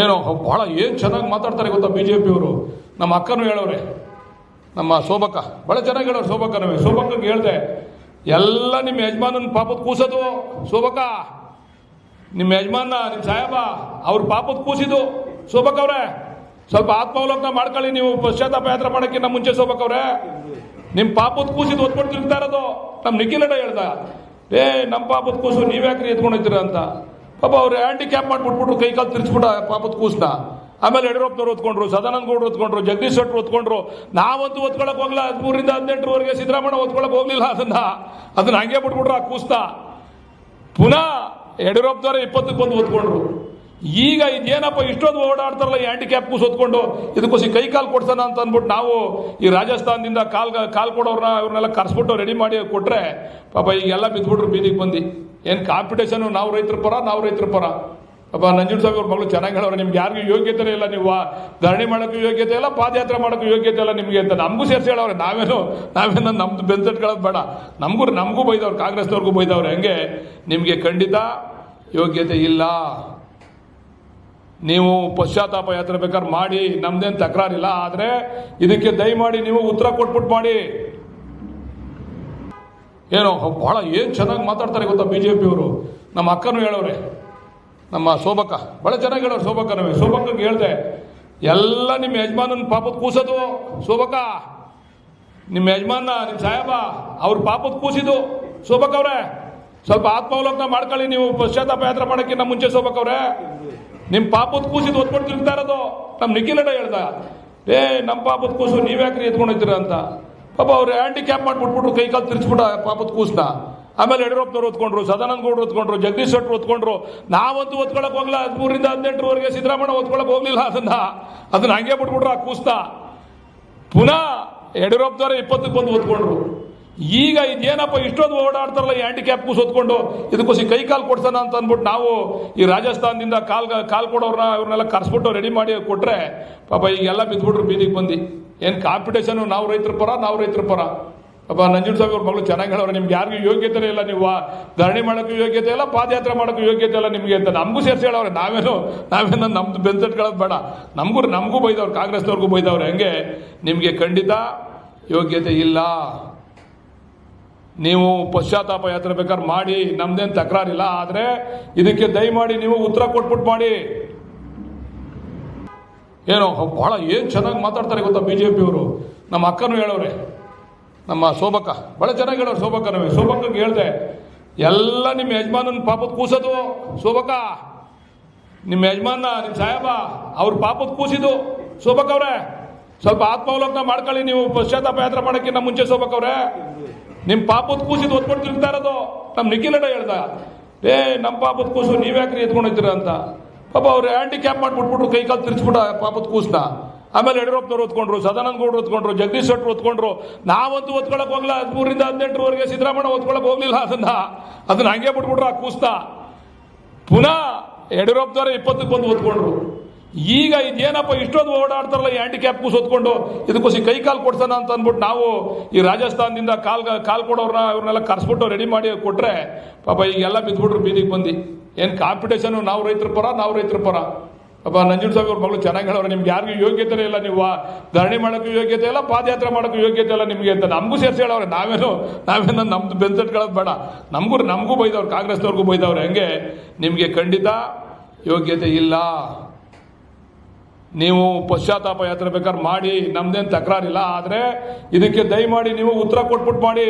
ಏನೋ ಭಾಳ ಏನು ಚೆನ್ನಾಗಿ ಮಾತಾಡ್ತಾರೆ ಗೊತ್ತಾ ಬಿ ಜೆ ಪಿಯವರು. ನಮ್ಮ ಅಕ್ಕನೂ ಹೇಳೋರೆ, ನಮ್ಮ ಶೋಭಕ್ಕ ಭಾಳ ಚೆನ್ನಾಗಿ ಹೇಳೋರು. ಶೋಭಕ್ಕಂಗೆ ಹೇಳಿದೆ, ಎಲ್ಲ ನಿಮ್ಮ ಯಜಮಾನನ ಪಾಪದ ಕೂಸೋದು. ಶೋಭಕ್ಕ, ನಿಮ್ಮ ಯಜಮಾನ ನಿಮ್ಮ ಸಾಹೇಬ ಅವ್ರ ಪಾಪದ ಕೂಸಿದ್ದು. ಶೋಭಕ್ ಅವ್ರೆ, ಸ್ವಲ್ಪ ಆತ್ಮಾವಲೋಕನ ಮಾಡ್ಕೊಳ್ಳಿ. ನೀವು ಪಶ್ಚಾತ್ತಾಪ ಯಾತ್ರೆ ಮಾಡೋಕ್ಕಿಂತ ಮುಂಚೆ ಶೋಭಕ್ ಅವ್ರೆ, ನಿಮ್ಮ ಪಾಪದ ಕೂಸಿದ್ದು ಒತ್ಕೊಂಡು ತಿರುಗ್ತಾ ಇರೋದು. ನಮ್ಮ ನಿಖಿಲಣ್ಣ ಹೇಳ್ದ, ನಮ್ಮ ಪಾಪದ ಕೂಸು ನೀವ್ಯಾಕ್ರಿ ಎತ್ಕೊಂಡೋಗ್ತೀರ ಅಂತ. ಪಾಪ ಅವ್ರು ಹ್ಯಾಂಡಿಕ್ಯಾಪ್ ಮಾಡಿಬಿಟ್ಬಿಟ್ರು, ಕೈ ಕಾಲು ತಿರ್ಚ್ಬಿಟ್ಟ ಪಾಪದ ಕೂಸನ್ನ. ಆಮೇಲೆ ಯಡಿಯೂರಪ್ಪನವ್ರು ಹೊತ್ಕೊಂಡ್ರು, ಸದಾನಂದ ಗೌಡರು ಹೊತ್ಕೊಂಡ್ರು, ಜಗದೀಶ್ ಶೆಟ್ಟರು ಹೊತ್ಕೊಂಡ್ರು. ನಾವಂತೂ ಹೊತ್ಕೊಳಕ್ ಹೋಗ್ಲ. 13ರಿಂದ 18ರವರೆಗೆ ಸಿದ್ದರಾಮಯ್ಯ ಹೊತ್ಕೊಳಕ್ ಹೋಗ್ಲಿಲ್ಲ. ಅದನ್ನ ಹಂಗೆ ಬಿಟ್ಬಿಟ್ರು ಆ ಕೂಸ್ನ. ಪುನಃ ಯಡಿಯೂರಪ್ಪನವರೇ 20ಕ್ಕೆ ಬಂದು ಹೊತ್ಕೊಂಡ್ರು. ಈಗ ಇದೇನಪ್ಪ ಇಷ್ಟೊಂದು ಓಡಾಡ್ತಾರಲ್ಲ ಈ ಹ್ಯಾಂಡಿಕ್ಯಾಪ್ ಕೂಸ್ ಹೊತ್ಕೊಂಡು, ಇದಕ್ಕೋಸಿ ಕೈ ಕಾಲು ಕೊಡ್ಸೋಣ ಅಂತ ಅಂದ್ಬಿಟ್ಟು ನಾವು ಈ ರಾಜಸ್ಥಾನದಿಂದ ಕಾಲ್ ಕೊಡೋರ್ನ ಇವ್ರನ್ನೆಲ್ಲ ಕರ್ಸ್ಬಿಟ್ಟು ರೆಡಿ ಮಾಡಿ ಕೊಟ್ರೆ ಪಾಪ ಈಗೆಲ್ಲ ಬಿದ್ದುಬಿಟ್ರು ಬೀದಿಗೆ ಬಂದು. ಏನು ಕಾಂಪಿಟೇಷನ್, ನಾವು ರೈತರ ಪರ. ಪಾಪ ನಂಜುಂಡಸ್ವಾಮಿ ಅವ್ರ ಮಗಳು ಚೆನ್ನಾಗಿ ಹೇಳೋರು, ನಿಮ್ಗೆ ಯಾರಿಗೂ ಯೋಗ್ಯತೆ ಇಲ್ಲ, ನೀವು ಧರಣಿ ಮಾಡೋಕ್ಕೂ ಯೋಗ್ಯತೆ ಇಲ್ಲ, ಪಾದಯಾತ್ರೆ ಮಾಡೋಕ್ಕೂ ಯೋಗ್ಯತೆ ಇಲ್ಲ ನಿಮಗೆ ಅಂತ ನಮಗೂ ಸೇರಿಸಿ ಹೇಳೋರು. ನಾವೇನೋ ನಮ್ದು ಬೆನ್ಸಟ್ಕೊಳ್ಳೋದು ಬೇಡ. ನಮಗೂ ಬೈದವ್ರು, ಕಾಂಗ್ರೆಸ್ನವ್ರಿಗೂ ಬೈದವ್ರು. ಹೆಂಗೆ ನಿಮಗೆ ಖಂಡಿತ ಯೋಗ್ಯತೆ ಇಲ್ಲ. ನೀವು ಪಶ್ಚಾತ್ತಾಪ ಯಾತ್ರೆ ಬೇಕಾದ್ರೆ ಮಾಡಿ, ನಮ್ದೇನು ತಕರಾರಿಲ್ಲ. ಆದರೆ ಇದಕ್ಕೆ ದಯಮಾಡಿ ನೀವು ಉತ್ತರ ಕೊಟ್ಬಿಟ್ಟು ಮಾಡಿ. ಏನೋ ಭಾಳ ಏನು ಚೆನ್ನಾಗಿ ಮಾತಾಡ್ತಾರೆ ಗೊತ್ತಾ ಬಿ ಜೆ ಪಿಯವರು. ನಮ್ಮ ಅಕ್ಕನೂ ಹೇಳೋರೆ, ನಮ್ಮ ಶೋಭಕ್ಕ ಭಾಳ ಚೆನ್ನಾಗಿ ಹೇಳೋರು. ಶೋಭಕ್ಕಂಗೆ ಹೇಳಿದೆ, ಎಲ್ಲ ನಿಮ್ಮ ಯಜಮಾನನ ಪಾಪದ ಕೂಸೋದು. ಶೋಭಕ್ಕ, ನಿಮ್ಮ ಯಜಮಾನ ನಿಮ್ಮ ಸಾಹೇಬ ಅವ್ರ ಪಾಪದ ಕೂಸಿದ್ದು. ಶೋಭಕ್ ಅವ್ರೆ, ಸ್ವಲ್ಪ ಆತ್ಮಾವಲೋಕನ ಮಾಡ್ಕೊಳ್ಳಿ. ನೀವು ಪಶ್ಚಾತ್ತಾಪ ಯಾತ್ರೆ ಮಾಡೋಕ್ಕಿಂತ ಮುಂಚೆ ಶೋಭಕ್ ಅವ್ರೆ, ನಿಮ್ಮ ಪಾಪದ ಕೂಸಿದ್ದು ಒತ್ಕೊಂಡು ತಿರುಗ್ತಾ ಇರೋದು. ನಮ್ಮ ನಿಖಿಲಣ್ಣ ಹೇಳ್ದ, ನಮ್ಮ ಪಾಪದ ಕೂಸು ನೀವ್ಯಾಕ್ರಿ ಎತ್ಕೊಂಡೋಗ್ತೀರ ಅಂತ. ಪಾಪ ಅವ್ರು ಹ್ಯಾಂಡಿಕ್ಯಾಪ್ ಮಾಡಿಬಿಟ್ಬಿಟ್ರು, ಕೈ ಕಾಲು ತಿರ್ಚ್ಬಿಟ್ಟ ಪಾಪದ ಕೂಸ್ನ. ಆಮೇಲೆ ಯಡಿಯೂರಪ್ಪನವ್ರು ಹೊತ್ಕೊಂಡ್ರು, ಸದಾನಂದ ಗೌಡರು ಹೊತ್ಕೊಂಡ್ರು, ಜಗದೀಶ್ ಶೆಟ್ಟರು ಹೊತ್ಕೊಂಡ್ರು. ನಾವಂತೂ ಹೊತ್ಕೊಳಕ್ ಹೋಗ್ಲ. 13ರಿಂದ 18ರವರೆಗೆ ಸಿದ್ದರಾಮಯ್ಯ ಹೊತ್ಕೊಳಕ್ ಹೋಗ್ಲಿಲ್ಲ. ಅದನ್ನ ಹಂಗೆ ಬಿಟ್ಬಿಟ್ರು ಆ ಕೂಸ್ನ. ಪುನಃ ಯಡಿಯೂರಪ್ಪನವರೇ 20ಕ್ಕೆ ಬಂದು ಹೊತ್ಕೊಂಡ್ರು. ಈಗ ಇದೇನಪ್ಪ ಇಷ್ಟೊಂದು ಓಡಾಡ್ತಾರಲ್ಲ ಈ ಹ್ಯಾಂಡಿಕ್ಯಾಪ್ ಕೂಸ್ ಹೊತ್ಕೊಂಡು, ಇದಕ್ಕೋಸಿ ಕೈ ಕಾಲು ಕೊಡ್ಸೋಣ ಅಂತ ಅಂದ್ಬಿಟ್ಟು ನಾವು ಈ ರಾಜಸ್ಥಾನದಿಂದ ಕಾಲ್ ಕೊಡೋರ್ನ ಇವ್ರನ್ನೆಲ್ಲ ಕರ್ಸ್ಬಿಟ್ಟು ರೆಡಿ ಮಾಡಿ ಕೊಟ್ರೆ ಪಾಪ ಈಗೆಲ್ಲ ಬಿದ್ದುಬಿಟ್ರು ಬೀದಿಗೆ ಬಂದು. ಏನು ಕಾಂಪಿಟೇಷನ್, ನಾವು ರೈತರ ಪರ. ಪಾಪ ನಂಜುಂಡಸ್ವಾಮಿ ಅವ್ರ ಮಗಳು ಚೆನ್ನಾಗಿ ಹೇಳೋರು, ನಿಮ್ಗೆ ಯಾರಿಗೂ ಯೋಗ್ಯತೆ ಇಲ್ಲ, ನೀವು ಧರಣಿ ಮಾಡೋಕ್ಕೂ ಯೋಗ್ಯತೆ ಇಲ್ಲ, ಪಾದಯಾತ್ರೆ ಮಾಡೋಕ್ಕೂ ಯೋಗ್ಯತೆ ಇಲ್ಲ ನಿಮಗೆ ಅಂತ ನಮಗೂ ಸೇರಿಸಿ ಹೇಳೋರು. ನಾವೇನೋ ನಮ್ದು ಬೆನ್ಸಟ್ಕೊಳ್ಳೋದು ಬೇಡ. ನಮಗೂ ಬೈದವ್ರು, ಕಾಂಗ್ರೆಸ್ನವ್ರಿಗೂ ಬೈದವ್ರು. ಹೆಂಗೆ ನಿಮಗೆ ಖಂಡಿತ ಯೋಗ್ಯತೆ ಇಲ್ಲ. ನೀವು ಪಶ್ಚಾತ್ತಾಪ ಯಾತ್ರೆ ಬೇಕಾದ್ರೆ ಮಾಡಿ, ನಮ್ದೇನು ತಕರಾರಿಲ್ಲ. ಆದರೆ ಇದಕ್ಕೆ ದಯಮಾಡಿ ನೀವು ಉತ್ತರ ಕೊಟ್ಬಿಟ್ಟು ಮಾಡಿ. ಏನೋ ಭಾಳ ಏನು ಚೆನ್ನಾಗಿ ಮಾತಾಡ್ತಾರೆ ಗೊತ್ತಾ ಬಿ ಜೆ ಪಿಯವರು. ನಮ್ಮ ಅಕ್ಕನೂ ಹೇಳೋರೆ, ನಮ್ಮ ಶೋಭಕ್ಕ ಭಾಳ ಚೆನ್ನಾಗಿ ಹೇಳೋರು. ಶೋಭಕ್ಕಂಗೆ ಹೇಳಿದೆ, ಎಲ್ಲ ನಿಮ್ಮ ಯಜಮಾನನ ಪಾಪದ ಕೂಸೋದು. ಶೋಭಕ್ಕ, ನಿಮ್ಮ ಯಜಮಾನ ನಿಮ್ಮ ಸಾಹೇಬ ಅವ್ರ ಪಾಪದ ಕೂಸಿದ್ದು. ಶೋಭಕ್ ಅವ್ರೆ, ಸ್ವಲ್ಪ ಆತ್ಮಾವಲೋಕನ ಮಾಡ್ಕೊಳ್ಳಿ. ನೀವು ಪಶ್ಚಾತ್ತಾಪ ಯಾತ್ರೆ ಮಾಡೋಕ್ಕಿಂತ ಮುಂಚೆ ಶೋಭಕ್ ಅವ್ರೆ, ನಿಮ್ಮ ಪಾಪದ ಕೂಸಿದ್ದು ಒತ್ಕೊಂಡು ತಿರುಗ್ತಾ ಇರೋದು. ನಮ್ಮ ನಿಖಿಲಣ್ಣ ಹೇಳ್ದ, ನಮ್ಮ ಪಾಪದ ಕೂಸು ನೀವ್ಯಾಕ್ರಿ ಎತ್ಕೊಂಡೋಗ್ತೀರ ಅಂತ. ಪಾಪ ಅವ್ರು ಹ್ಯಾಂಡಿಕ್ಯಾಪ್ ಮಾಡಿಬಿಟ್ಬಿಟ್ರು, ಕೈ ಕಾಲು ತಿರ್ಚ್ಬಿಟ್ಟ ಪಾಪದ ಕೂಸ್ನ. ಆಮೇಲೆ ಯಡಿಯೂರಪ್ಪನವ್ರು ಹೊತ್ಕೊಂಡ್ರು, ಸದಾನಂದ ಗೌಡರು ಹೊತ್ಕೊಂಡ್ರು, ಜಗದೀಶ್ ಶೆಟ್ಟರು ಹೊತ್ಕೊಂಡ್ರು. ನಾವಂತೂ ಹೊತ್ಕೊಳಕ್ ಹೋಗ್ಲ. 13ರಿಂದ 18ರವರೆಗೆ ಸಿದ್ದರಾಮಯ್ಯ ಹೊತ್ಕೊಳಕ್ ಹೋಗ್ಲಿಲ್ಲ. ಅದನ್ನ ಹಂಗೆ ಬಿಟ್ಬಿಟ್ರು ಆ ಕೂಸ್ನ. ಪುನಃ ಯಡಿಯೂರಪ್ಪನವರೇ 20ಕ್ಕೆ ಬಂದು ಹೊತ್ಕೊಂಡ್ರು. ಈಗ ಇದೇನಪ್ಪ ಇಷ್ಟೊಂದು ಓಡಾಡ್ತಾರಲ್ಲ ಈ ಹ್ಯಾಂಡಿಕ್ಯಾಪ್ ಕೂಸ್ ಹೊತ್ಕೊಂಡು, ಇದಕ್ಕೋಸಿ ಕೈ ಕಾಲು ಕೊಡ್ಸೋಣ ಅಂತ ಅಂದ್ಬಿಟ್ಟು ನಾವು ಈ ರಾಜಸ್ಥಾನದಿಂದ ಕಾಲ್ ಕೊಡೋರ್ನ ಇವ್ರನ್ನೆಲ್ಲ ಕರ್ಸ್ಬಿಟ್ಟು ರೆಡಿ ಮಾಡಿ ಕೊಟ್ರೆ ಪಾಪ ಈಗೆಲ್ಲ ಬಿದ್ದುಬಿಟ್ರು ಬೀದಿಗೆ ಬಂದು. ಏನು ಕಾಂಪಿಟೇಷನ್, ನಾವು ರೈತರ ಪರ. ಪಾಪ ನಂಜುಂಡಸ್ವಾಮಿ ಅವ್ರ ಮಗಳು ಚೆನ್ನಾಗಿ ಹೇಳೋರು, ನಿಮ್ಗೆ ಯಾರಿಗೂ ಯೋಗ್ಯತೆ ಇಲ್ಲ, ನೀವು ಧರಣಿ ಮಾಡೋಕ್ಕೂ ಯೋಗ್ಯತೆ ಇಲ್ಲ, ಪಾದಯಾತ್ರೆ ಮಾಡೋಕ್ಕೂ ಯೋಗ್ಯತೆ ಇಲ್ಲ ನಿಮಗೆ ಅಂತ ನಮಗೂ ಸೇರಿಸಿ ಹೇಳೋರು. ನಾವೇನೋ ನಮ್ದು ಬೆನ್ಸಟ್ಕೊಳ್ಳೋದು ಬೇಡ. ನಮಗೂ ಬೈದವ್ರು, ಕಾಂಗ್ರೆಸ್ನವ್ರಿಗೂ ಬೈದವ್ರು. ಹೆಂಗೆ ನಿಮಗೆ ಖಂಡಿತ ಯೋಗ್ಯತೆ ಇಲ್ಲ. ನೀವು ಪಶ್ಚಾತ್ತಾಪ ಯಾತ್ರೆ ಬೇಕಾದ್ರೆ ಮಾಡಿ, ನಮ್ದೇನು ತಕರಾರಿಲ್ಲ. ಆದರೆ ಇದಕ್ಕೆ ದಯಮಾಡಿ ನೀವು ಉತ್ತರ ಕೊಟ್ಬಿಟ್ಟು ಮಾಡಿ.